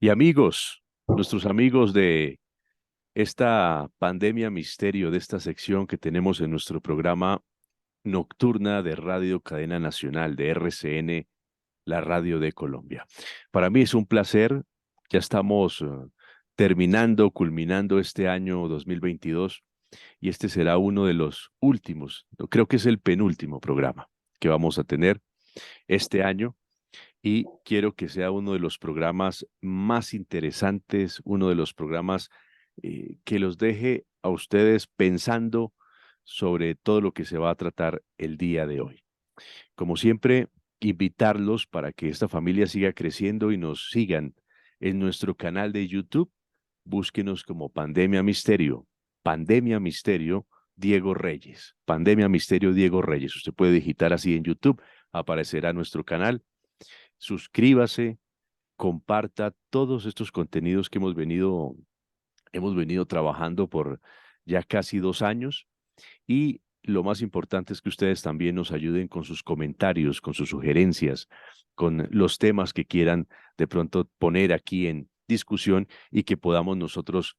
Y amigos, nuestros amigos de esta pandemia misterio, de esta sección que tenemos en nuestro programa nocturna de Radio Cadena Nacional de RCN, la radio de Colombia. Para mí es un placer, ya estamos terminando, culminando este año 2022 y este será uno de los últimos, creo que es el penúltimo programa que vamos a tener este año y quiero que sea uno de los programas más interesantes, uno de los programas que los deje a ustedes pensando sobre todo lo que se va a tratar el día de hoy. Como siempre, invitarlos para que esta familia siga creciendo y nos sigan en nuestro canal de YouTube. Búsquenos como Pandemia Misterio Diego Reyes, Pandemia Misterio Diego Reyes. Usted puede digitar así en YouTube, aparecerá nuestro canal. Suscríbase, comparta todos estos contenidos que hemos venido trabajando por ya casi 2 años y lo más importante es que ustedes también nos ayuden con sus comentarios, con sus sugerencias, con los temas que quieran de pronto poner aquí en discusión y que podamos nosotros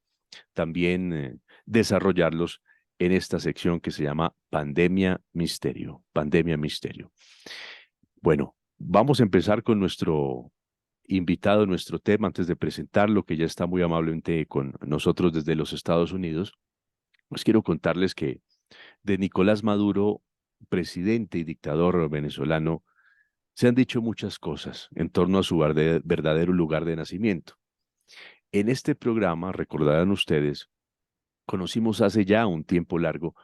también desarrollarlos en esta sección que se llama Pandemia Misterio. Pandemia Misterio. Bueno, vamos a empezar con nuestro invitado, nuestro tema, antes de presentarlo, que ya está muy amablemente con nosotros desde los Estados Unidos. Pues quiero contarles que de Nicolás Maduro, presidente y dictador venezolano, se han dicho muchas cosas en torno a su verdadero lugar de nacimiento. En este programa, recordarán ustedes, conocimos hace ya un tiempo largo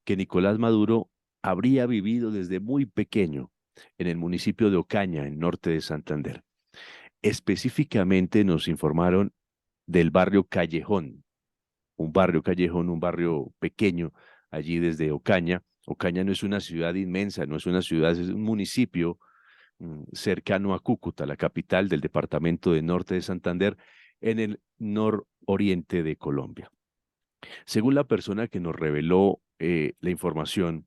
que Nicolás Maduro habría vivido desde muy pequeño en el municipio de Ocaña, en norte de Santander. Específicamente nos informaron del barrio Callejón, un barrio pequeño allí desde Ocaña. Ocaña no es una ciudad inmensa, no es una ciudad, es un municipio cercano a Cúcuta, la capital del departamento de Norte de Santander, en el nororiente de Colombia. Según la persona que nos reveló la información,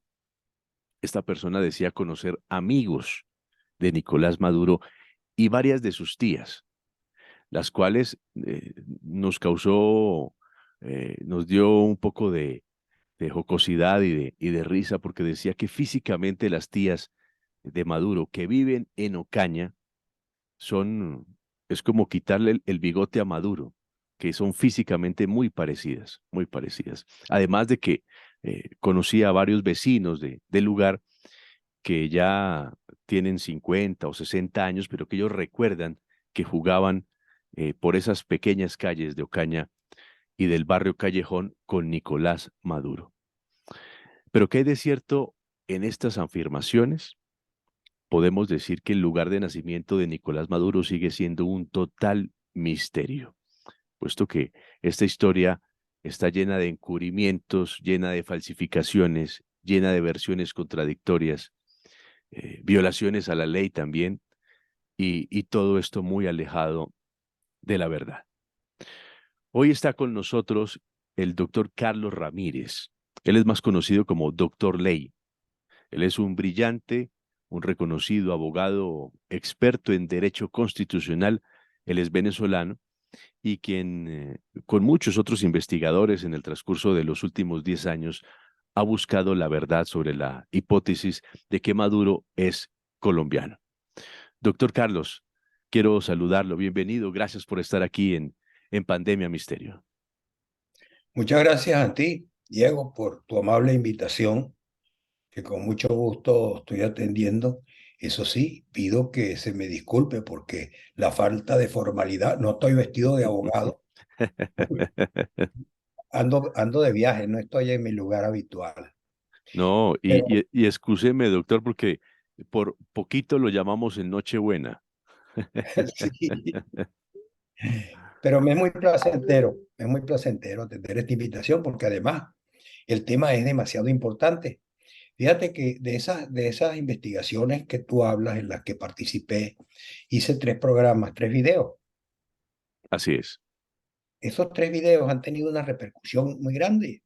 esta persona decía conocer amigos de Nicolás Maduro y varias de sus tías, las cuales nos dio un poco de jocosidad y de risa, porque decía que físicamente las tías de Maduro que viven en Ocaña son, es como quitarle el bigote a Maduro, que son físicamente muy parecidas, muy parecidas. Además de que conocía a varios vecinos del lugar que ya tienen 50 o 60 años, pero que ellos recuerdan que jugaban por esas pequeñas calles de Ocaña y del barrio Callejón con Nicolás Maduro. Pero ¿qué hay de cierto en estas afirmaciones? Podemos decir que el lugar de nacimiento de Nicolás Maduro sigue siendo un total misterio, puesto que esta historia está llena de encubrimientos, llena de falsificaciones, llena de versiones contradictorias, violaciones a la ley también, y todo esto muy alejado de la verdad. Hoy está con nosotros el doctor Carlos Ramírez. Él es más conocido como Doctor Ley. Él es un brillante, un reconocido abogado experto en derecho constitucional. Él es venezolano y quien, con muchos otros investigadores en el transcurso de los últimos 10 años, ha buscado la verdad sobre la hipótesis de que Maduro es colombiano. Doctor Carlos, quiero saludarlo. Bienvenido. Gracias por estar aquí en Pandemia Misterio. Muchas gracias a ti, Diego, por tu amable invitación, que con mucho gusto estoy atendiendo. Eso sí, pido que se me disculpe porque la falta de formalidad, no estoy vestido de abogado, ando de viaje, no estoy en mi lugar habitual. No, Pero y excúseme, doctor, porque por poquito lo llamamos en Nochebuena. sí, pero es muy placentero atender esta invitación porque además el tema es demasiado importante. Fíjate que de esas investigaciones que tú hablas, en las que participé, hice 3 programas, 3 videos. Así es. Esos 3 videos han tenido una repercusión muy grande.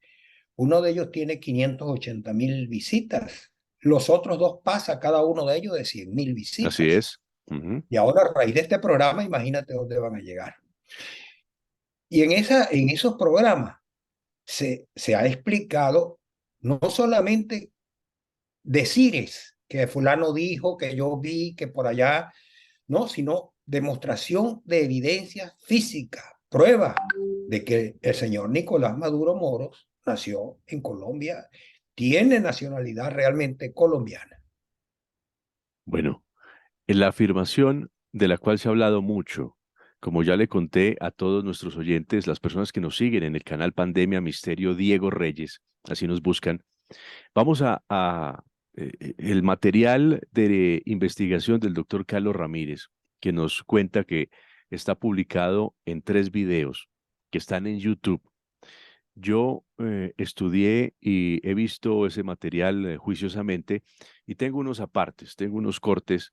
Uno de ellos tiene 580.000 visitas. Los otros dos pasa cada uno de ellos de 100.000 Así visitas. es. Ujú. Y ahora, a raíz de este programa, imagínate dónde van a llegar. Y en esos programas se ha explicado no solamente decires que fulano dijo, que yo vi, que por allá, no, sino demostración de evidencia física, prueba de que el señor Nicolás Maduro Moros nació en Colombia, tiene nacionalidad realmente colombiana. Bueno, en la afirmación de la cual se ha hablado mucho, como ya le conté a todos nuestros oyentes, las personas que nos siguen en el canal Pandemia Misterio Diego Reyes, así nos buscan, vamos a el material de investigación del doctor Carlos Ramírez, que nos cuenta que está publicado en 3 videos que están en YouTube. Yo estudié y he visto ese material juiciosamente y tengo unos apartes, tengo unos cortes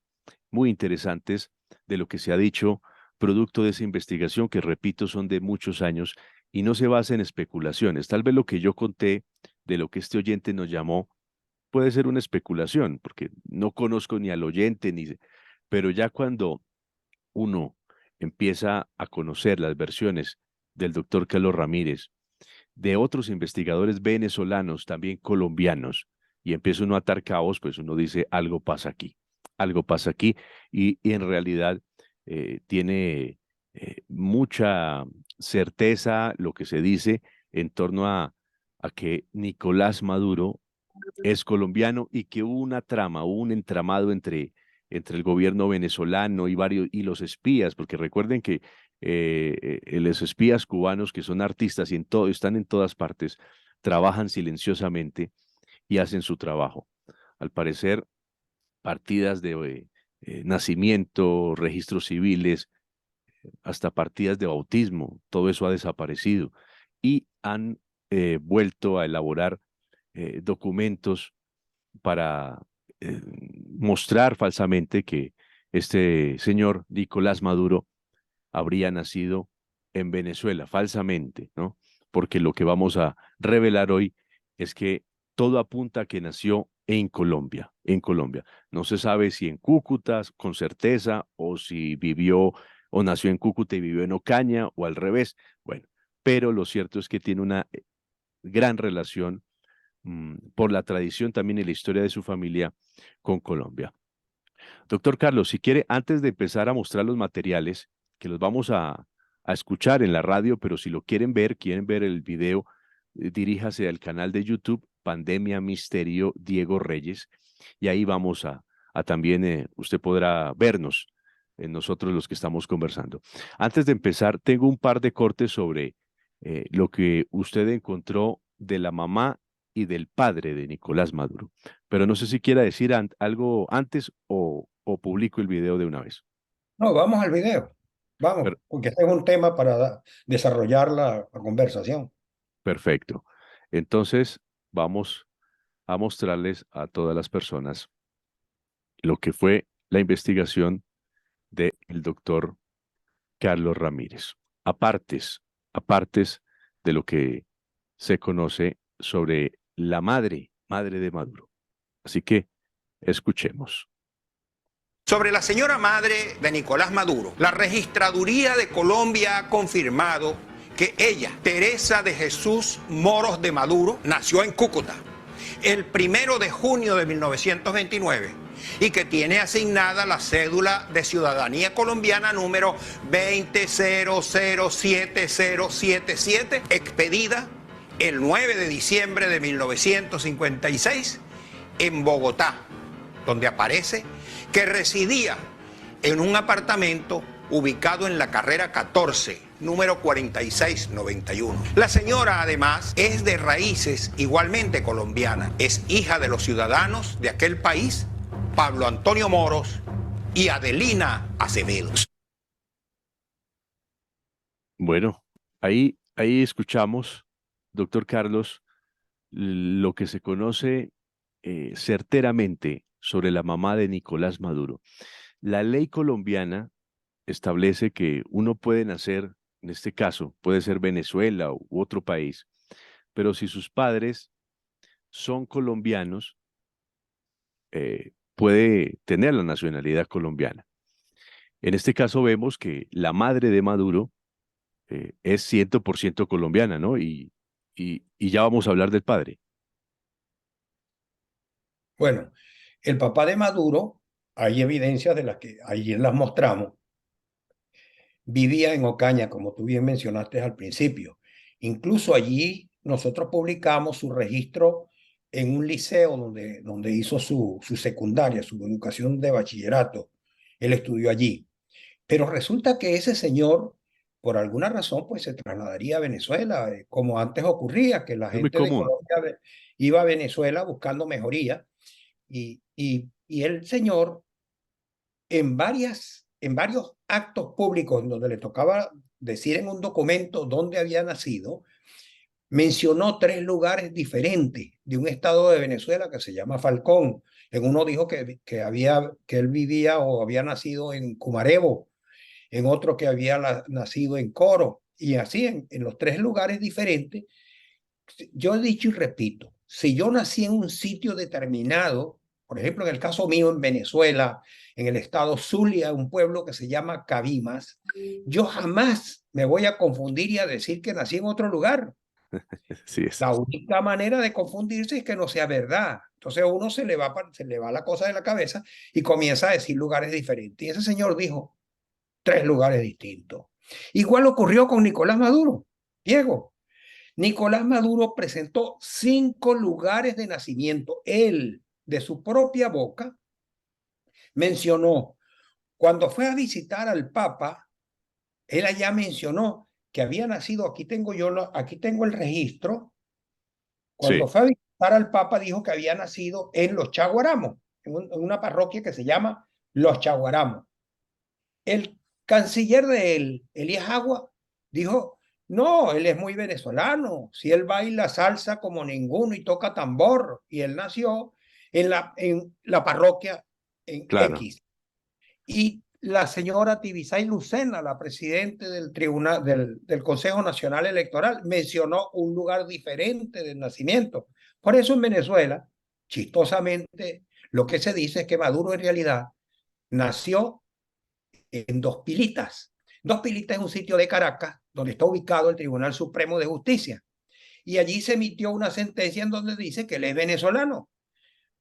muy interesantes de lo que se ha dicho, producto de esa investigación que, repito, son de muchos años y no se basa en especulaciones. Tal vez lo que yo conté de lo que este oyente nos llamó puede ser una especulación, porque no conozco ni al oyente, pero ya cuando uno empieza a conocer las versiones del doctor Carlos Ramírez, de otros investigadores venezolanos, también colombianos, y empieza uno a atar cabos, pues uno dice, algo pasa aquí, y en realidad tiene mucha certeza lo que se dice en torno a que Nicolás Maduro es colombiano y que hubo una trama, hubo un entramado entre el gobierno venezolano y varios y los espías, porque recuerden que los espías cubanos que son artistas y están en todas partes, trabajan silenciosamente y hacen su trabajo. Al parecer, partidas de nacimiento, registros civiles, hasta partidas de bautismo, todo eso ha desaparecido y han vuelto a elaborar documentos para mostrar falsamente que este señor Nicolás Maduro habría nacido en Venezuela, falsamente, ¿no? Porque lo que vamos a revelar hoy es que todo apunta a que nació en Colombia, en Colombia. No se sabe si en Cúcuta, con certeza, o si vivió o nació en Cúcuta y vivió en Ocaña, o al revés. Bueno, pero lo cierto es que tiene una gran relación por la tradición también y la historia de su familia con Colombia. Doctor Carlos, si quiere, antes de empezar a mostrar los materiales, que los vamos a escuchar en la radio, pero si lo quieren ver el video, diríjase al canal de YouTube Pandemia Misterio Diego Reyes, y ahí vamos a también, usted podrá vernos, nosotros los que estamos conversando. Antes de empezar, tengo un par de cortes sobre lo que usted encontró de la mamá y del padre de Nicolás Maduro. Pero no sé si quiera decir algo antes o publico el video de una vez. No, vamos al video, vamos, Per- porque este es un tema para desarrollar la conversación. Perfecto. Entonces, vamos a mostrarles a todas las personas lo que fue la investigación del doctor Carlos Ramírez. Apartes de lo que se conoce sobre la madre de Maduro. Así que escuchemos. Sobre la señora madre de Nicolás Maduro, la Registraduría de Colombia ha confirmado que ella, Teresa de Jesús Moros de Maduro, nació en Cúcuta el 1 de junio de 1929 y que tiene asignada la cédula de ciudadanía colombiana número 20007077, expedida el 9 de diciembre de 1956 en Bogotá, donde aparece que residía en un apartamento ubicado en la carrera 14, número 4691. La señora, además, es de raíces igualmente colombianas. Es hija de los ciudadanos de aquel país, Pablo Antonio Moros y Adelina Acevedo. Bueno, ahí escuchamos, doctor Carlos, lo que se conoce certeramente sobre la mamá de Nicolás Maduro. La ley colombiana establece que uno puede nacer, en este caso, puede ser Venezuela u otro país, pero si sus padres son colombianos, puede tener la nacionalidad colombiana. En este caso vemos que la madre de Maduro es 100% colombiana, ¿no? Y ya vamos a hablar del padre. Bueno, el papá de Maduro, hay evidencias de las que ayer las mostramos, vivía en Ocaña, como tú bien mencionaste al principio. Incluso allí nosotros publicamos su registro en un liceo donde hizo su secundaria, su educación de bachillerato. Él estudió allí. Pero resulta que ese señor, por alguna razón, pues se trasladaría a Venezuela, como antes ocurría, que la Es muy gente de común. Colombia iba a Venezuela buscando mejoría. Y el señor en varios actos públicos donde le tocaba decir en un documento dónde había nacido, mencionó tres lugares diferentes de un estado de Venezuela que se llama Falcón. En uno dijo que él vivía o había nacido en Cumarebo, en otro que había nacido en Coro, y así en los tres lugares diferentes. Yo he dicho y repito, si yo nací en un sitio determinado, por ejemplo, en el caso mío en Venezuela, en el estado Zulia, un pueblo que se llama Cabimas, yo jamás me voy a confundir y a decir que nací en otro lugar. Sí, es. La única manera de confundirse es que no sea verdad. Entonces uno se le va la cosa de la cabeza y comienza a decir lugares diferentes. Y ese señor dijo tres lugares distintos. Igual ocurrió con Nicolás Maduro. Diego, Nicolás Maduro presentó 5 lugares de nacimiento. Él, de su propia boca, mencionó, cuando fue a visitar al Papa, él allá mencionó que había nacido, aquí tengo el registro, cuando Sí, fue a visitar al Papa dijo que había nacido en Los Chaguaramos, en una parroquia que se llama Los Chaguaramos. El canciller de él, Elías Agua, dijo, no, él es muy venezolano, si él baila salsa como ninguno y toca tambor, y él nació en la parroquia en claro. X. Y la señora Tibisay Lucena, la presidenta del tribunal, del Consejo Nacional Electoral, mencionó un lugar diferente de nacimiento. Por eso en Venezuela, chistosamente, lo que se dice es que Maduro en realidad nació en Dos Pilitas. Dos Pilitas es un sitio de Caracas donde está ubicado el Tribunal Supremo de Justicia. Y allí se emitió una sentencia en donde dice que él es venezolano.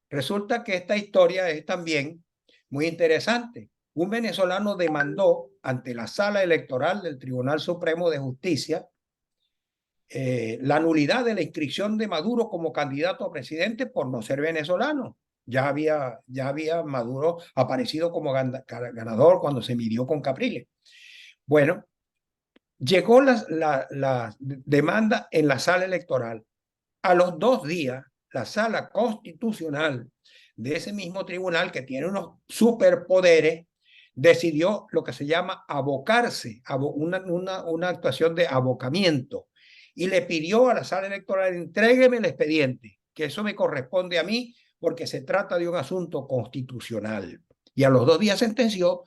Resulta que esta historia es también muy interesante. Un venezolano demandó ante la sala electoral del Tribunal Supremo de Justicia la nulidad de la inscripción de Maduro como candidato a presidente por no ser venezolano. Ya había Maduro aparecido como ganador cuando se midió con Capriles. Bueno, llegó la demanda en la sala electoral. A los 2 días, la sala constitucional de ese mismo tribunal, que tiene unos superpoderes, decidió lo que se llama abocarse, una actuación de abocamiento, y le pidió a la sala electoral, entrégueme el expediente, que eso me corresponde a mí porque se trata de un asunto constitucional. Y a los 2 días sentenció,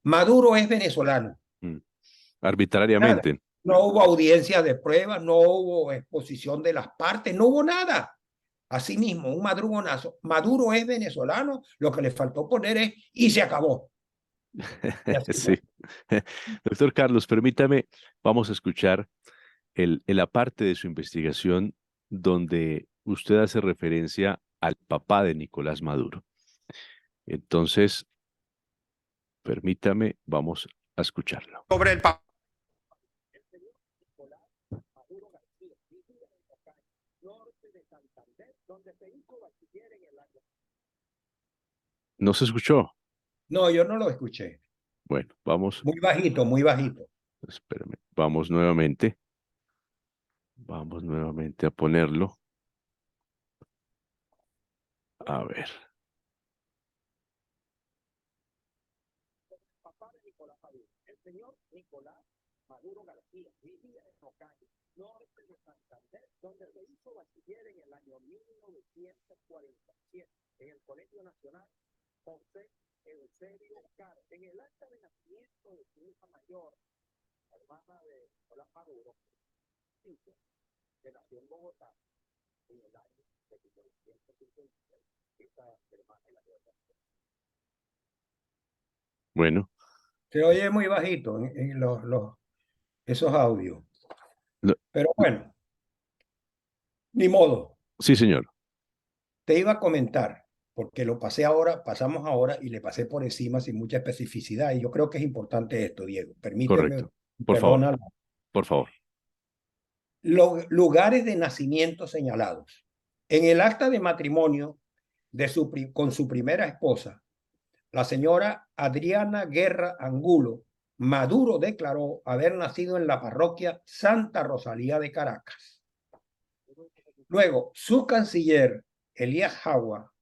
Maduro es venezolano. Mm. Nada. Arbitrariamente. No hubo audiencia de pruebas, no hubo exposición de las partes, no hubo nada. Asimismo, un madrugonazo. Maduro es venezolano, lo que le faltó poner es y se acabó. Y así Sí. fue. Doctor Carlos, permítame, vamos a escuchar la parte de su investigación donde usted hace referencia al papá de Nicolás Maduro. Entonces, permítame, vamos a escucharlo. Sobre el papá. ¿No se escuchó? No, yo no lo escuché. Bueno, vamos, Muy bajito, muy bajito. espérame, vamos nuevamente. Vamos nuevamente a ponerlo. A ver. El señor Nicolás Maduro García vivía en Ocaña, norte de Santander, donde se hizo bachiller en el año 1947 en el Colegio Nacional José Eusebio Caro. En el acta de nacimiento de su hija mayor, hermana de Nicolás Maduro, dice que nació en Bogotá en el año de 1956. Esta hermana es la de Bueno, se oye muy bajito. esos audios. Lo- Pero bueno, ni modo. Sí, señor. Te iba a comentar, porque lo pasé ahora, pasamos ahora y le pasé por encima sin mucha especificidad. Y yo creo que es importante esto, Diego. Permíteme, Correcto. Por favor, perdona. por favor. Los lugares de nacimiento señalados. En el acta de matrimonio con su primera esposa, la señora Adriana Guerra Angulo, Maduro declaró haber nacido en la parroquia Santa Rosalía de Caracas. Luego, su canciller, Elías Jagua,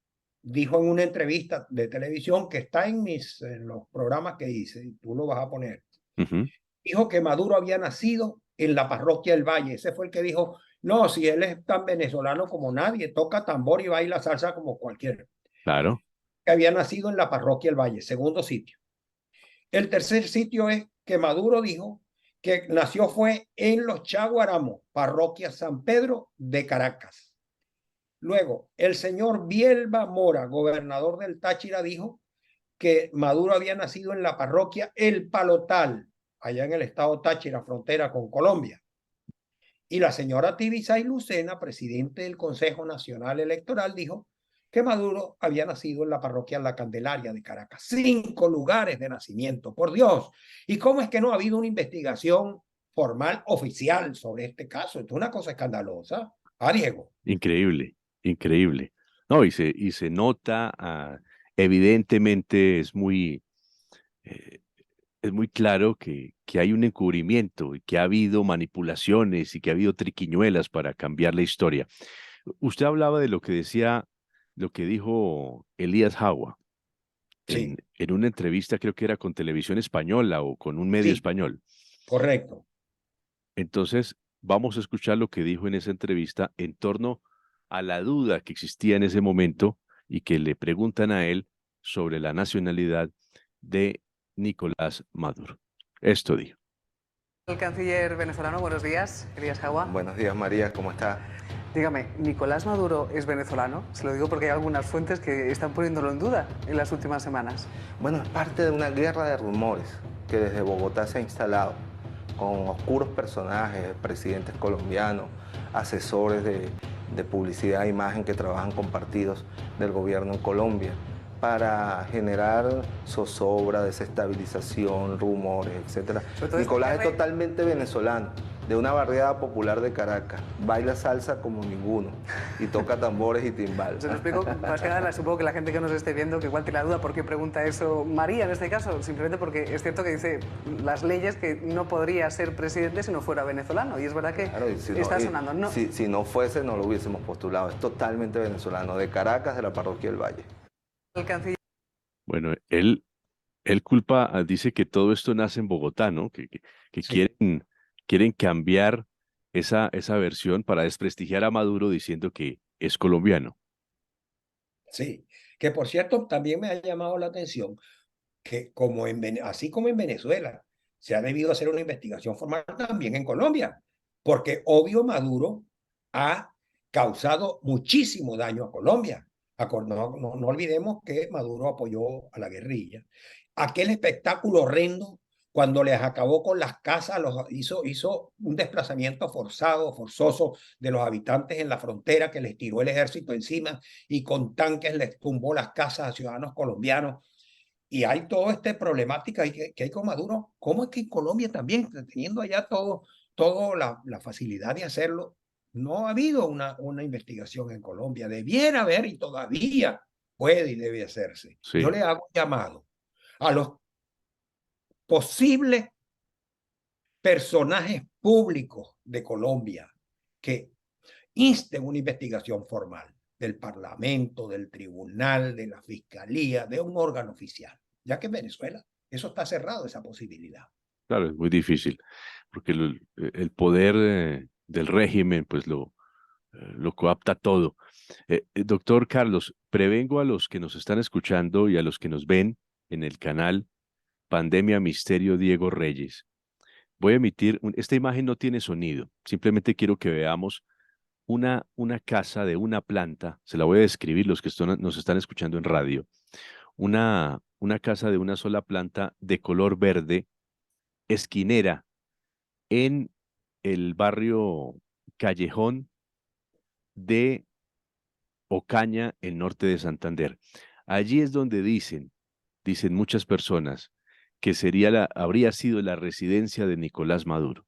dijo en una entrevista de televisión que está en los programas que hice, y tú lo vas a poner, dijo que Maduro había nacido en la parroquia del Valle. Ese fue el que dijo, no, si él es tan venezolano como nadie, toca tambor y baila salsa como cualquiera. Claro. Que había nacido en la parroquia del Valle, segundo sitio. El tercer sitio es que Maduro dijo que nació fue en Los Chaguaramos, parroquia San Pedro de Caracas. Luego, el señor Bielba Mora, gobernador del Táchira, dijo que Maduro había nacido en la parroquia El Palotal, allá en el estado Táchira, frontera con Colombia. Y la señora Tibisay Lucena, presidente del Consejo Nacional Electoral, dijo que Maduro había nacido en la parroquia La Candelaria de Caracas. 5 lugares de nacimiento, por Dios. ¿Y cómo es que no ha habido una investigación formal, oficial sobre este caso? Es una cosa escandalosa. Diego. Increíble, increíble. No, y se nota, evidentemente eh, es muy claro que hay un encubrimiento y que ha habido manipulaciones y que ha habido triquiñuelas para cambiar la historia. Usted hablaba de lo que decía, lo que dijo Elías Jagua Sí, en una entrevista, creo que era con Televisión Española o con un medio sí, español. correcto. Entonces, vamos a escuchar lo que dijo en esa entrevista en torno a la duda que existía en ese momento y que le preguntan a él sobre la nacionalidad de Nicolás Maduro. Esto dijo. El canciller venezolano, buenos días, Elías Jagua. Buenos días, María, ¿cómo está? Dígame, ¿Nicolás Maduro es venezolano? Se lo digo porque hay algunas fuentes que están poniéndolo en duda en las últimas semanas. Bueno, es parte de una guerra de rumores que desde Bogotá se ha instalado con oscuros personajes, presidentes colombianos, asesores de publicidad e imagen que trabajan con partidos del gobierno en Colombia para generar zozobra, desestabilización, rumores, etc. Nicolás es totalmente venezolano, de una barriada popular de Caracas, baila salsa como ninguno y toca tambores y timbal. Se lo explico, más que nada, supongo que la gente que nos esté viendo, que igual tiene la duda por qué pregunta eso María en este caso, simplemente porque es cierto que dice las leyes que no podría ser presidente si no fuera venezolano, y es verdad que claro, si está sonando. No. Si no fuese, no lo hubiésemos postulado, es totalmente venezolano, de Caracas, de la parroquia del Valle. El canciller... Bueno, él culpa, dice que todo esto nace en Bogotá, ¿no? Que sí. quieren cambiar esa versión para desprestigiar a Maduro diciendo que es colombiano. Sí, que por cierto también me ha llamado la atención que así como en Venezuela se ha debido hacer una investigación formal también en Colombia, porque obvio Maduro ha causado muchísimo daño a Colombia. No olvidemos que Maduro apoyó a la guerrilla. Aquel espectáculo horrendo cuando les acabó con las casas, hizo un desplazamiento forzoso de los habitantes en la frontera, que les tiró el ejército encima y con tanques les tumbó las casas a ciudadanos colombianos. Y hay toda esta problemática que hay con Maduro. ¿Cómo es que en Colombia también, teniendo allá todo la facilidad de hacerlo, no ha habido una investigación en Colombia? Debiera haber y todavía puede y debe hacerse. Sí. Yo le hago un llamado a los posibles personajes públicos de Colombia que insten una investigación formal del Parlamento, del Tribunal, de la Fiscalía, de un órgano oficial, ya que en Venezuela eso está cerrado, esa posibilidad. Claro, es muy difícil, porque el poder del régimen pues lo coapta todo. Doctor Carlos, prevengo a los que nos están escuchando y a los que nos ven en el canal Pandemia Misterio Diego Reyes. Voy a emitir, esta imagen no tiene sonido, simplemente quiero que veamos una casa de una planta, se la voy a describir los que nos están escuchando en radio, una casa de una sola planta de color verde, esquinera, en el barrio Callejón de Ocaña, el norte de Santander. Allí es donde dicen muchas personas, que habría sido la residencia de Nicolás Maduro.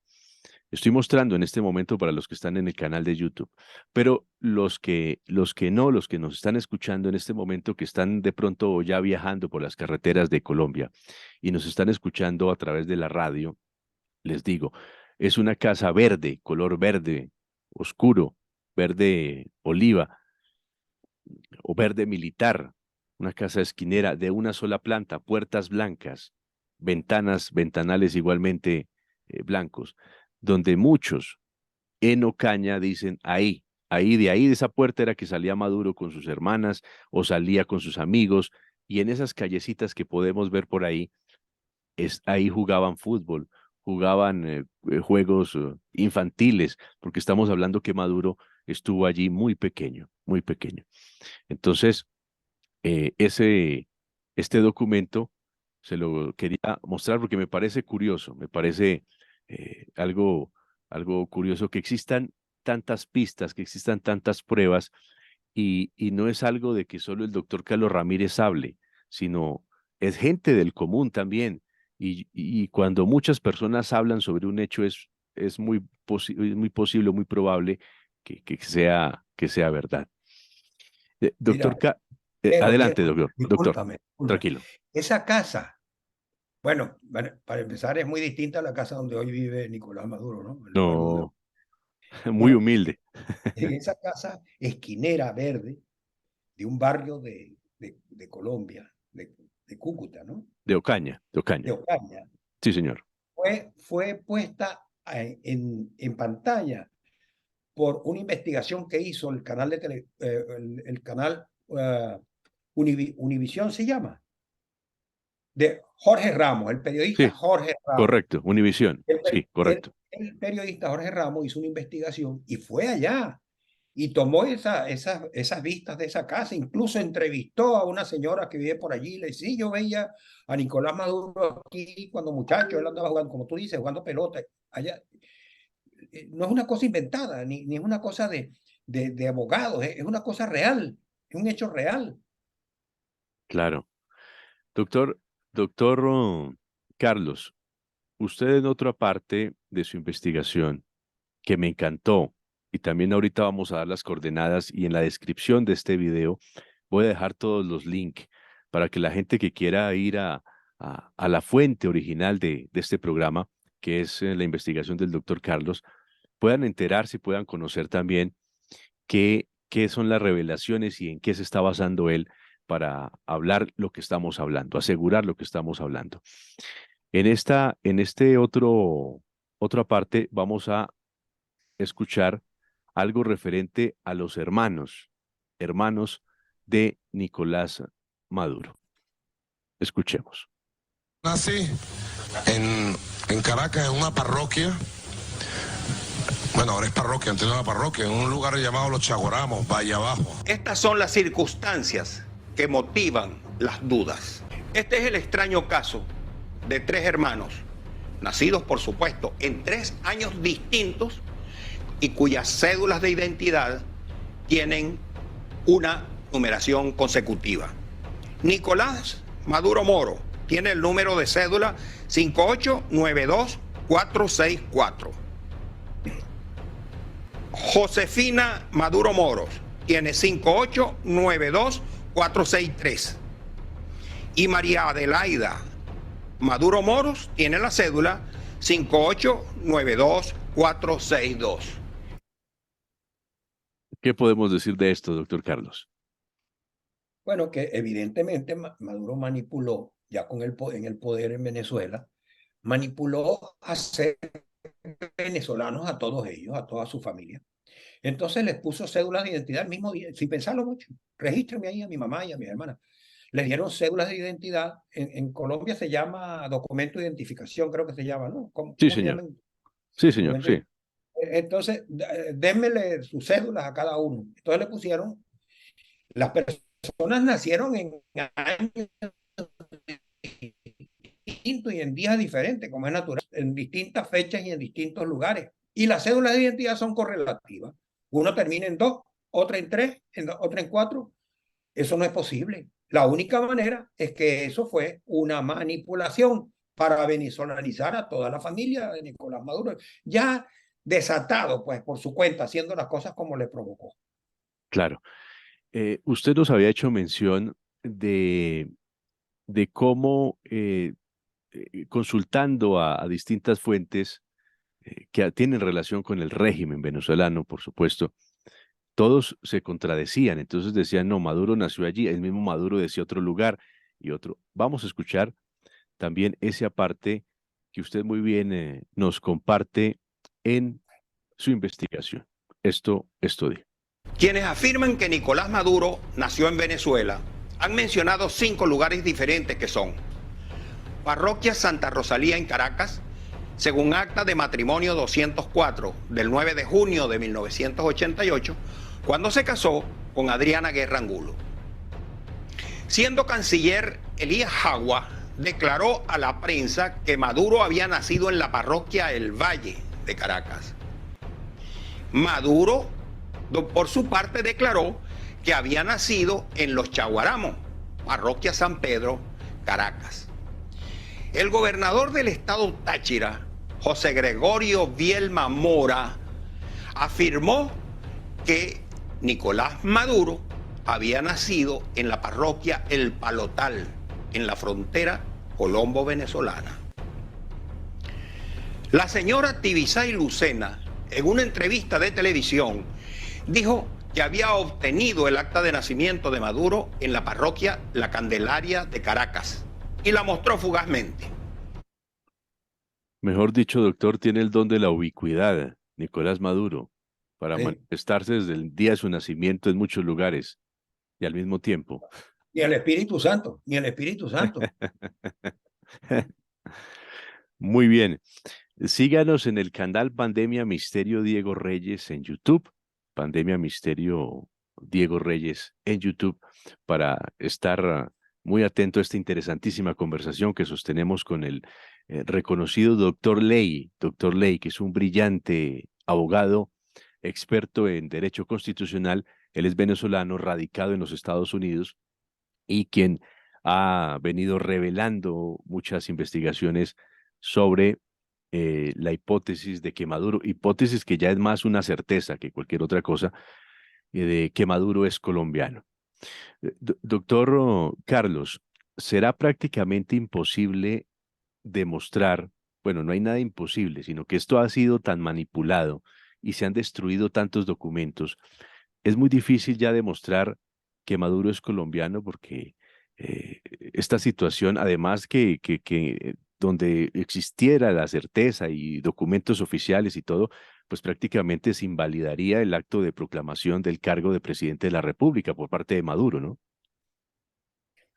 Estoy mostrando en este momento para los que están en el canal de YouTube, pero los que nos están escuchando en este momento, que están de pronto ya viajando por las carreteras de Colombia y nos están escuchando a través de la radio, les digo, es una casa verde, color verde oscuro, verde oliva o verde militar, una casa esquinera de una sola planta, puertas blancas, ventanales igualmente blancos, donde muchos en Ocaña dicen de ahí de esa puerta era que salía Maduro con sus hermanas o salía con sus amigos, y en esas callecitas que podemos ver por ahí, ahí jugaban fútbol, jugaban juegos infantiles, porque estamos hablando que Maduro estuvo allí muy pequeño, muy pequeño. Entonces, este documento se lo quería mostrar porque me parece curioso, me parece algo curioso que existan tantas pistas, que existan tantas pruebas, y no es algo de que solo el doctor Carlos Ramírez hable, sino es gente del común también. Y cuando muchas personas hablan sobre un hecho, es muy posible, muy probable que sea verdad. Doctor Mira, K, adelante, Diego, doctor, discúlpame, discúlpame. tranquilo. Esa casa, bueno, para empezar, es muy distinta a la casa donde hoy vive Nicolás Maduro, ¿no? El lugar donde... No, muy Bueno, humilde, en esa casa esquinera verde de un barrio de Colombia, de Cúcuta, ¿no? de Ocaña, de De Ocaña. Ocaña, Sí, señor. fue puesta en pantalla por una investigación que hizo el canal el canal Univisión se llama, de Jorge Ramos, el periodista Sí, Jorge Ramos. correcto, Univisión. Sí, correcto. El periodista Jorge Ramos hizo una investigación y fue allá y tomó esas vistas de esa casa, incluso entrevistó a una señora que vive por allí, le decía, sí, yo veía a Nicolás Maduro aquí cuando muchacho, él andaba jugando, como tú dices, jugando pelota, allá. No es una cosa inventada, ni es una cosa de abogados, es una cosa real, es un hecho real. Claro. Doctor Carlos, usted en otra parte de su investigación, que me encantó, y también ahorita vamos a dar las coordenadas, y en la descripción de este video voy a dejar todos los links para que la gente que quiera ir a la fuente original de este programa, que es la investigación del doctor Carlos, puedan enterarse y puedan conocer también qué son las revelaciones y en qué se está basando él para hablar lo que estamos hablando, asegurar lo que estamos hablando. En este otra parte vamos a escuchar algo referente a los hermanos de Nicolás Maduro. Escuchemos. Nací en Caracas, en una parroquia. Bueno, ahora es parroquia, antes era una parroquia, en un lugar llamado Los Chaguaramos, Valle Abajo. Estas son las circunstancias que motivan las dudas. Este es el extraño caso de tres hermanos, nacidos por supuesto en 3 años distintos y cuyas cédulas de identidad tienen una numeración consecutiva. Nicolás Maduro Moro tiene el número de cédula 5892464. Josefina Maduro Moros tiene 5892463. Y María Adelaida Maduro Moros tiene la cédula 5892462. ¿Qué podemos decir de esto, doctor Carlos? Bueno, que evidentemente Maduro manipuló, ya en el poder en Venezuela, manipuló a ser venezolanos a todos ellos, a toda su familia. Entonces les puso cédulas de identidad el mismo día, sin pensarlo mucho. Regístrame ahí a mi mamá y a mi hermana. Les dieron cédulas de identidad. En Colombia se llama documento de identificación, creo que se llama, ¿no? Sí, ¿Cómo se señor. llama? Sí, señor, sí. Entonces, démele sus cédulas a cada uno. Entonces le pusieron, las personas nacieron en años distinto y en días diferentes, como es natural, en distintas fechas y en distintos lugares. Y las cédulas de identidad son correlativas. Uno termina en 2, otra en 3, otra en 4. Eso no es posible. La única manera es que eso fue una manipulación para venezolanizar a toda la familia de Nicolás Maduro, ya desatado pues por su cuenta, haciendo las cosas como le provocó. Claro. Usted nos había hecho mención de cómo consultando a distintas fuentes que tienen relación con el régimen venezolano, por supuesto, todos se contradecían. Entonces decían, no, Maduro nació allí, el mismo Maduro decía otro lugar y otro. Vamos a escuchar también esa parte que usted muy bien nos comparte en su investigación. Esto dijo. Quienes afirman que Nicolás Maduro nació en Venezuela han mencionado 5 lugares diferentes que son: Parroquia Santa Rosalía en Caracas, según acta de matrimonio 204 del 9 de junio de 1988, cuando se casó con Adriana Guerra Angulo. Siendo canciller, Elías Jagua declaró a la prensa que Maduro había nacido en la parroquia El Valle de Caracas. Maduro, por su parte, declaró que había nacido en Los Chaguaramos, parroquia San Pedro, Caracas. El gobernador del estado Táchira, José Gregorio Vielma Mora, afirmó que Nicolás Maduro había nacido en la parroquia El Palotal, en la frontera colombo-venezolana. La señora Tibisay Lucena, en una entrevista de televisión, dijo que había obtenido el acta de nacimiento de Maduro en la parroquia La Candelaria de Caracas y la mostró fugazmente. Mejor dicho, doctor, tiene el don de la ubicuidad, Nicolás Maduro, para manifestarse desde el día de su nacimiento en muchos lugares y al mismo tiempo. Ni el Espíritu Santo, ni el Espíritu Santo. Muy bien. Síganos en el canal Pandemia Misterio Diego Reyes en YouTube. Pandemia Misterio Diego Reyes en YouTube para estar muy atento a esta interesantísima conversación que sostenemos con el reconocido doctor Ley, que es un brillante abogado, experto en derecho constitucional. Él es venezolano, radicado en los Estados Unidos y quien ha venido revelando muchas investigaciones sobre la hipótesis de que Maduro, hipótesis que ya es más una certeza que cualquier otra cosa, de que Maduro es colombiano. Doctor Carlos, ¿será prácticamente imposible demostrar, bueno, no hay nada imposible, sino que esto ha sido tan manipulado y se han destruido tantos documentos? Es muy difícil ya demostrar que Maduro es colombiano porque esta situación, además que donde existiera la certeza y documentos oficiales y todo, pues prácticamente se invalidaría el acto de proclamación del cargo de presidente de la República por parte de Maduro, ¿no?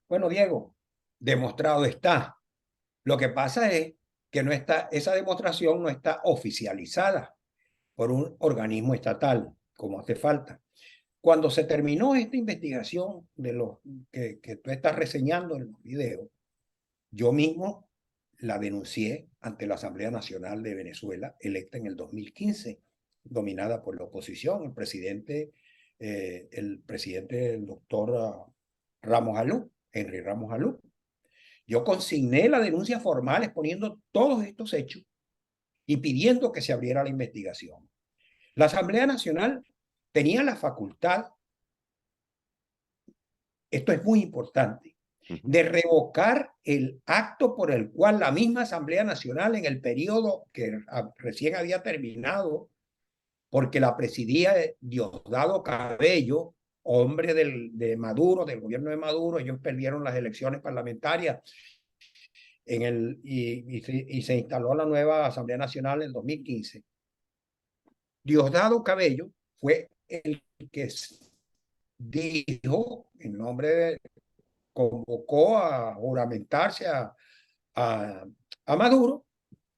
Bueno, Diego, demostrado está. Lo que pasa es que no está, esa demostración no está oficializada por un organismo estatal, como hace falta. Cuando se terminó esta investigación de los que tú estás reseñando en los videos, yo mismo la denuncié ante la Asamblea Nacional de Venezuela, electa en el 2015, dominada por la oposición, el presidente, el doctor Ramos Alú, Henry Ramos Alú. Yo consigné la denuncia formal exponiendo todos estos hechos y pidiendo que se abriera la investigación. La Asamblea Nacional tenía la facultad, esto es muy importante, de revocar el acto por el cual la misma Asamblea Nacional en el periodo que recién había terminado, porque la presidía Diosdado Cabello, hombre de Maduro, del gobierno de Maduro. Ellos perdieron las elecciones parlamentarias y se instaló la nueva Asamblea Nacional en el 2015. Diosdado Cabello fue el que dijo, en nombre de, convocó a juramentarse a Maduro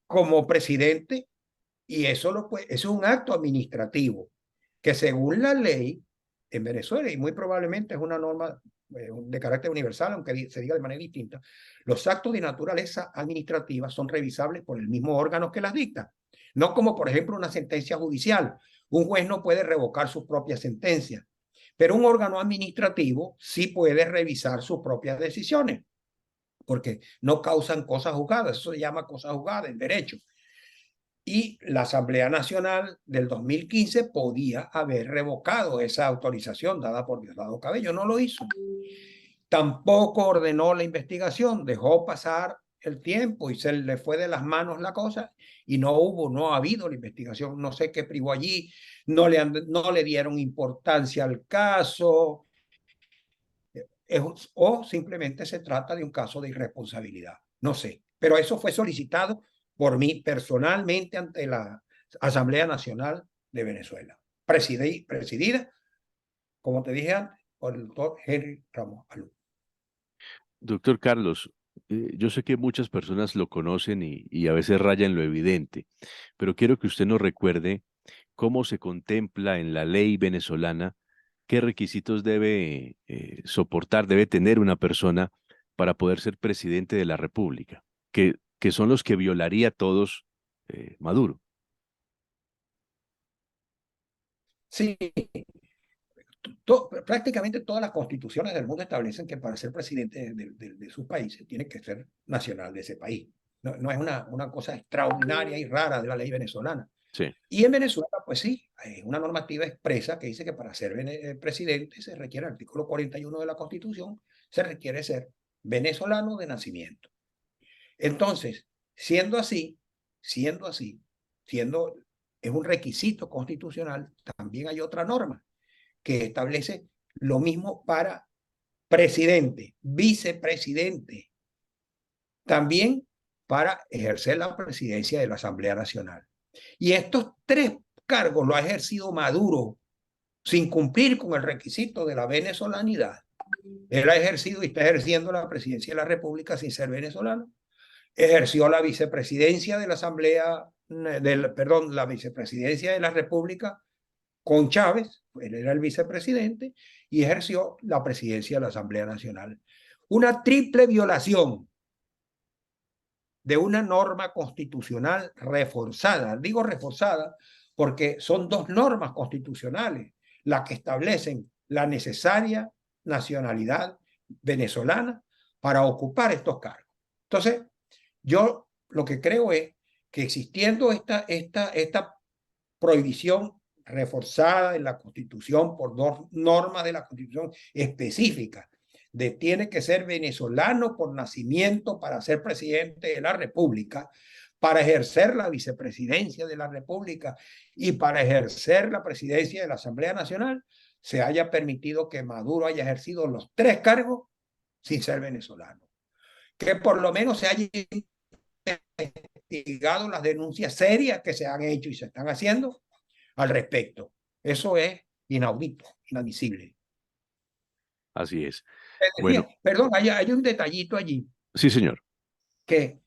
como presidente, y eso es un acto administrativo que según la ley en Venezuela, y muy probablemente es una norma de carácter universal, aunque se diga de manera distinta, los actos de naturaleza administrativa son revisables por el mismo órgano que las dicta. No como, por ejemplo, una sentencia judicial. Un juez no puede revocar sus propias sentencias, pero un órgano administrativo sí puede revisar sus propias decisiones, porque no causan cosas juzgadas. Eso se llama cosa juzgada en derecho. Y la Asamblea Nacional del 2015 podía haber revocado esa autorización dada por Diosdado Cabello. No lo hizo. Tampoco ordenó la investigación, dejó pasar el tiempo y se le fue de las manos la cosa y no ha habido la investigación. No sé qué privó allí, no le dieron importancia al caso, o simplemente se trata de un caso de irresponsabilidad. No sé, pero eso fue solicitado por mí personalmente ante la Asamblea Nacional de Venezuela, presidida, como te dije antes, por el doctor Henry Ramos Alú. Doctor Carlos, yo sé que muchas personas lo conocen y a veces raya en lo evidente, pero quiero que usted nos recuerde cómo se contempla en la ley venezolana qué requisitos debe soportar, debe tener una persona para poder ser presidente de la República, que son los que violaría todos Maduro. Sí, prácticamente todas las constituciones del mundo establecen que para ser presidente de sus países tiene que ser nacional de ese país. No es una cosa extraordinaria y rara de la ley venezolana. Sí. Y en Venezuela, pues sí, hay una normativa expresa que dice que para ser presidente se requiere, el artículo 41 de la Constitución, se requiere ser venezolano de nacimiento. Entonces, siendo es un requisito constitucional, también hay otra norma que establece lo mismo para presidente, vicepresidente, también para ejercer la presidencia de la Asamblea Nacional. Y estos tres cargos lo ha ejercido Maduro sin cumplir con el requisito de la venezolanidad. Él ha ejercido y está ejerciendo la presidencia de la República sin ser venezolano. Ejerció la vicepresidencia de la Asamblea, la vicepresidencia de la República con Chávez, él era el vicepresidente, y ejerció la presidencia de la Asamblea Nacional. Una triple violación de una norma constitucional reforzada. Digo reforzada porque son dos normas constitucionales las que establecen la necesaria nacionalidad venezolana para ocupar estos cargos. Entonces, yo lo que creo es que existiendo esta prohibición reforzada en la Constitución por dos normas de la Constitución específicas, de tiene que ser venezolano por nacimiento para ser presidente de la República, para ejercer la vicepresidencia de la República y para ejercer la presidencia de la Asamblea Nacional, se haya permitido que Maduro haya ejercido los tres cargos sin ser venezolano. Que por lo menos se haya investigado las denuncias serias que se han hecho y se están haciendo al respecto. Eso es inaudito, inadmisible. Así es. Bueno. Perdón, hay un detallito allí. Sí, señor. Que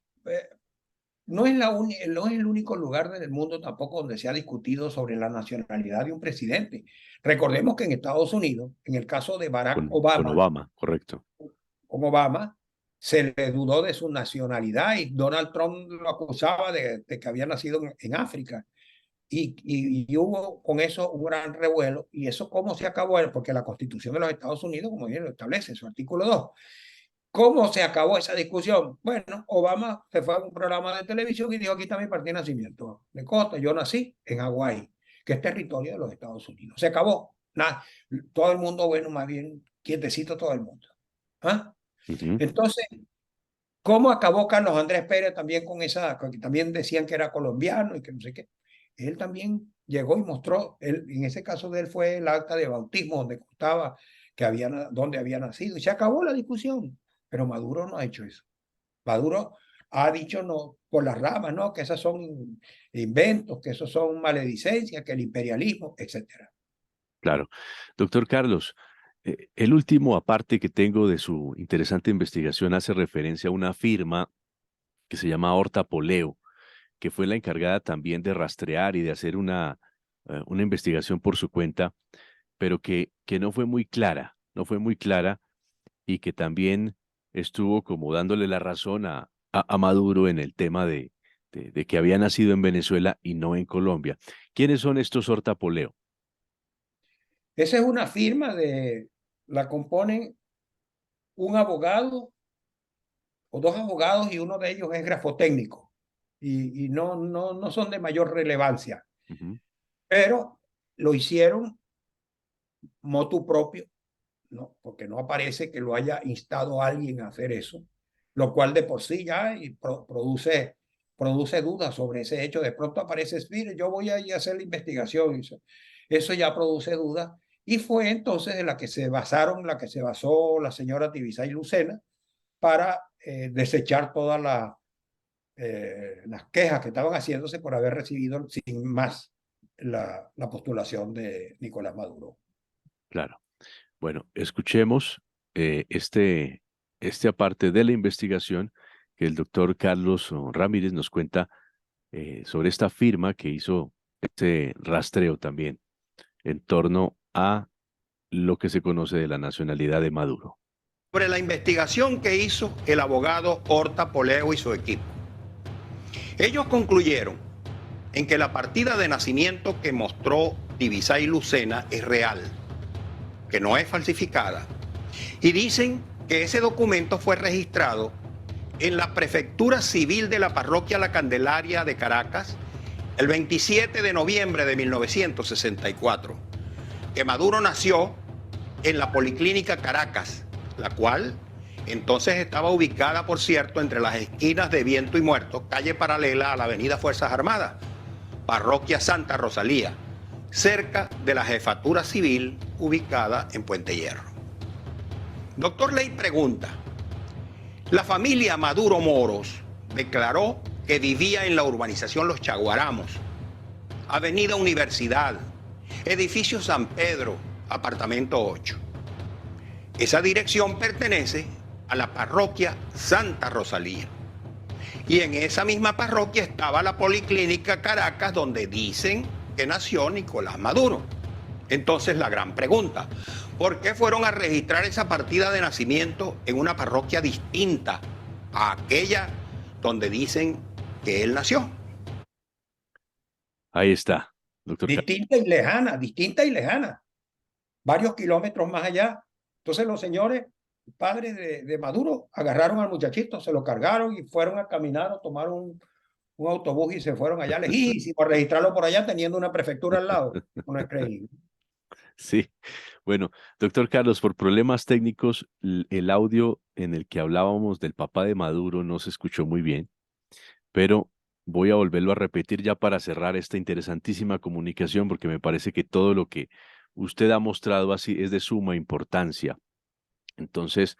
no es el único lugar del mundo tampoco donde se ha discutido sobre la nacionalidad de un presidente. Recordemos que en Estados Unidos, en el caso de Barack Obama. Con Obama, correcto. Con Obama, se le dudó de su nacionalidad y Donald Trump lo acusaba de que había nacido en África. Y hubo con eso un gran revuelo. ¿Y eso cómo se acabó? Porque la Constitución de los Estados Unidos, como bien lo establece en su artículo 2. ¿Cómo se acabó esa discusión? Bueno, Obama se fue a un programa de televisión y dijo, aquí está mi partida de nacimiento. Me consta, yo nací en Hawái, que es territorio de los Estados Unidos. Se acabó. Nada. Todo el mundo, bueno, más bien quietecito todo el mundo. ¿Ah? Entonces, ¿cómo acabó Carlos Andrés Pérez también con esa, que también decían que era colombiano y que no sé qué? Él también llegó y mostró, en ese caso de él fue el acta de bautismo donde constaba dónde había nacido y se acabó la discusión. Pero Maduro no ha hecho eso. Maduro ha dicho no por las ramas, no, que esos son inventos, que esos son maledicencias, que el imperialismo, etcétera. Claro. Doctor Carlos, el último aparte que tengo de su interesante investigación hace referencia a una firma que se llama Horta Poleo, que fue la encargada también de rastrear y de hacer una investigación por su cuenta pero que no fue muy clara, no fue muy clara y que también estuvo como dándole la razón a Maduro en el tema de que había nacido en Venezuela y no en Colombia. ¿Quiénes son estos Horta Poleo? Esa es una firma la componen un abogado o dos abogados y uno de ellos es grafotécnico y no son de mayor relevancia, Ujú. pero lo hicieron motu propio, ¿no? Porque no aparece que lo haya instado alguien a hacer eso, lo cual de por sí ya produce dudas sobre ese hecho. De pronto aparece, mire, yo voy a ir a hacer la investigación. Eso ya produce dudas. Y fue entonces de la que se basó la señora Tibisay Lucena para desechar todas las quejas que estaban haciéndose por haber recibido sin más la postulación de Nicolás Maduro. Claro. Bueno, escuchemos este aparte de la investigación que el doctor Carlos Ramírez nos cuenta sobre esta firma que hizo este rastreo también en torno a lo que se conoce de la nacionalidad de Maduro. Sobre la investigación que hizo el abogado Horta Poleo y su equipo. Ellos concluyeron en que la partida de nacimiento que mostró Tibisay Lucena es real, que no es falsificada, y dicen que ese documento fue registrado en la Prefectura Civil de la Parroquia La Candelaria de Caracas el 27 de noviembre de 1964, que Maduro nació en la Policlínica Caracas, la cual entonces estaba ubicada, por cierto, entre las esquinas de Viento y Muerto, calle paralela a la avenida Fuerzas Armadas, Parroquia Santa Rosalía, cerca de la Jefatura Civil ubicada en Puente Hierro. Doctor Ley pregunta, la familia Maduro Moros declaró que vivía en la urbanización Los Chaguaramos, Avenida Universidad, edificio San Pedro, apartamento 8. Esa dirección pertenece a la parroquia Santa Rosalía. Y en esa misma parroquia estaba la Policlínica Caracas, donde dicen que nació Nicolás Maduro. Entonces la gran pregunta, ¿por qué fueron a registrar esa partida de nacimiento en una parroquia distinta a aquella donde dicen que él nació? Ahí está, doctor Carlos. Distinta y lejana, varios kilómetros más allá. Entonces los señores padres de Maduro agarraron al muchachito, se lo cargaron y fueron a caminar o tomaron un autobús y se fueron allá lejísimos a registrarlo por allá teniendo una prefectura al lado. No es creíble. Sí, bueno, doctor Carlos, por problemas técnicos, el audio en el que hablábamos del papá de Maduro no se escuchó muy bien, pero voy a volverlo a repetir ya para cerrar esta interesantísima comunicación, porque me parece que todo lo que usted ha mostrado así es de suma importancia. Entonces,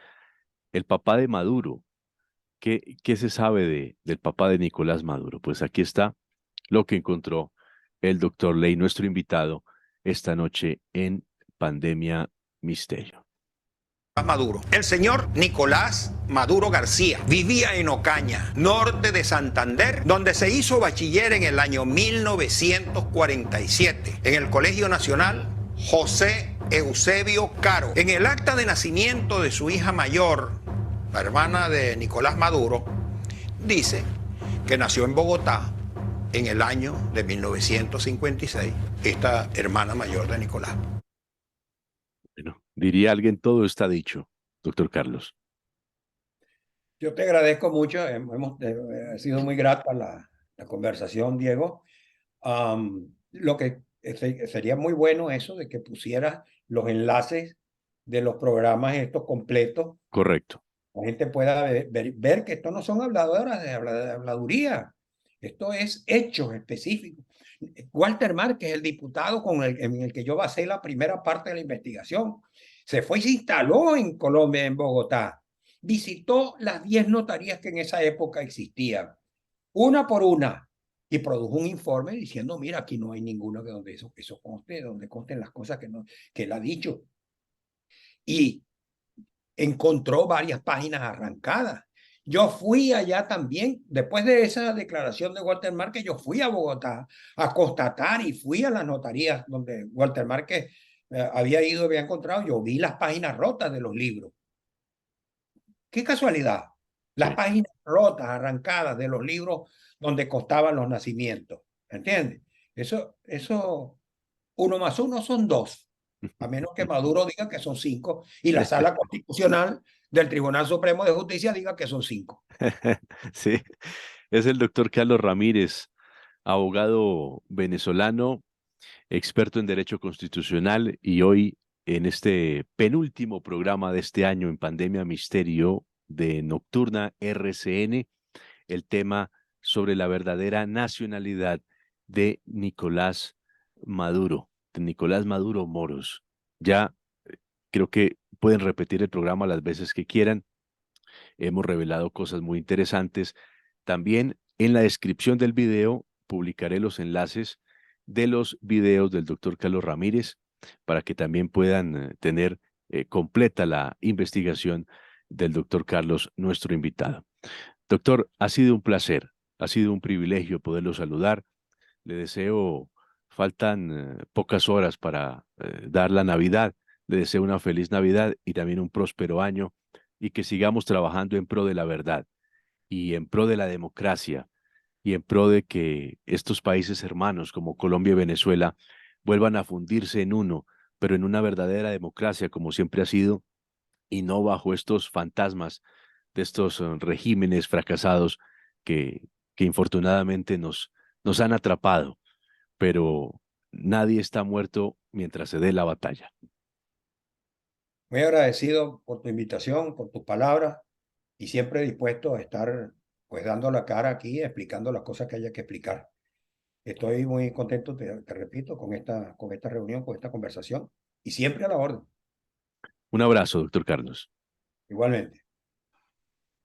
el papá de Maduro, ¿qué se sabe del papá de Nicolás Maduro? Pues aquí está lo que encontró el doctor Ley, nuestro invitado, esta noche en Pandemia Misterio. Maduro. El señor Nicolás Maduro García vivía en Ocaña, norte de Santander, donde se hizo bachiller en el año 1947 en el Colegio Nacional José Eusebio Caro. En el acta de nacimiento de su hija mayor, la hermana de Nicolás Maduro, dice que nació en Bogotá en el año de 1956, esta hermana mayor de Nicolás. Bueno, diría alguien, todo está dicho, doctor Carlos. Yo te agradezco mucho, ha sido muy grata la conversación, Diego. Lo que sería muy bueno eso de que pusieras los enlaces de los programas estos completos. Correcto. La gente pueda ver que esto no son habladoras de habladuría. Esto es hechos específicos. Walter Márquez, el diputado en el que yo basé la primera parte de la investigación, se fue y se instaló en Colombia, en Bogotá. Visitó las 10 notarías que en esa época existían, una por una, y produjo un informe diciendo, mira, aquí no hay ninguno de donde eso conste, donde consten las cosas que él ha dicho. Y encontró varias páginas arrancadas. Yo fui allá también, después de esa declaración de Walter Márquez, yo fui a Bogotá a constatar y fui a las notarías donde Walter Márquez había ido, había encontrado, yo vi las páginas rotas de los libros. Qué casualidad. Las Sí. páginas rotas, arrancadas de los libros donde constaban los nacimientos. ¿Entiendes? Eso, 1 más 1 son 2. A menos que Maduro diga que son 5 y la Sala Constitucional del Tribunal Supremo de Justicia diga que son 5. Sí, es el doctor Carlos Ramírez, abogado venezolano, experto en Derecho Constitucional, y hoy en este penúltimo programa de este año en Pandemia Misterio de Nocturna RCN, el tema sobre la verdadera nacionalidad de Nicolás Maduro, de Nicolás Maduro Moros. Ya creo que pueden repetir el programa las veces que quieran. Hemos revelado cosas muy interesantes. También en la descripción del video publicaré los enlaces de los videos del doctor Carlos Ramírez para que también puedan tener completa la investigación del doctor Carlos, nuestro invitado. Doctor, ha sido un placer, ha sido un privilegio poderlo saludar. Le deseo, faltan pocas horas para dar la Navidad. Le deseo una feliz Navidad y también un próspero año y que sigamos trabajando en pro de la verdad y en pro de la democracia y en pro de que estos países hermanos como Colombia y Venezuela vuelvan a fundirse en uno, pero en una verdadera democracia como siempre ha sido y no bajo estos fantasmas de estos regímenes fracasados que, que infortunadamente nos han atrapado, pero nadie está muerto mientras se dé la batalla. Muy agradecido por tu invitación, por tus palabras y siempre dispuesto a estar pues dando la cara aquí, explicando las cosas que haya que explicar. Estoy muy contento, te repito, con esta reunión, con esta conversación y siempre a la orden. Un abrazo, doctor Carlos. Igualmente.